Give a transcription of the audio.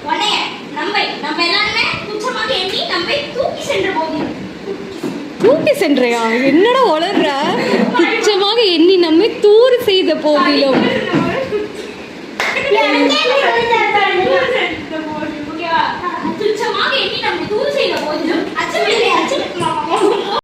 உடனே நம்ம எல்லாருமே துச்சமாக எண்ணி நம்மை தூக்கி சென்ற போதிலும். தூக்கி சென்றையா? என்னடா வளர்ற? துச்சமாக எண்ணி நம்மை தூறு செய்த போதிலும். துச்சமாக எண்ணி நம்மை தூறு செய்த போதிலும் அச்சமில்லை.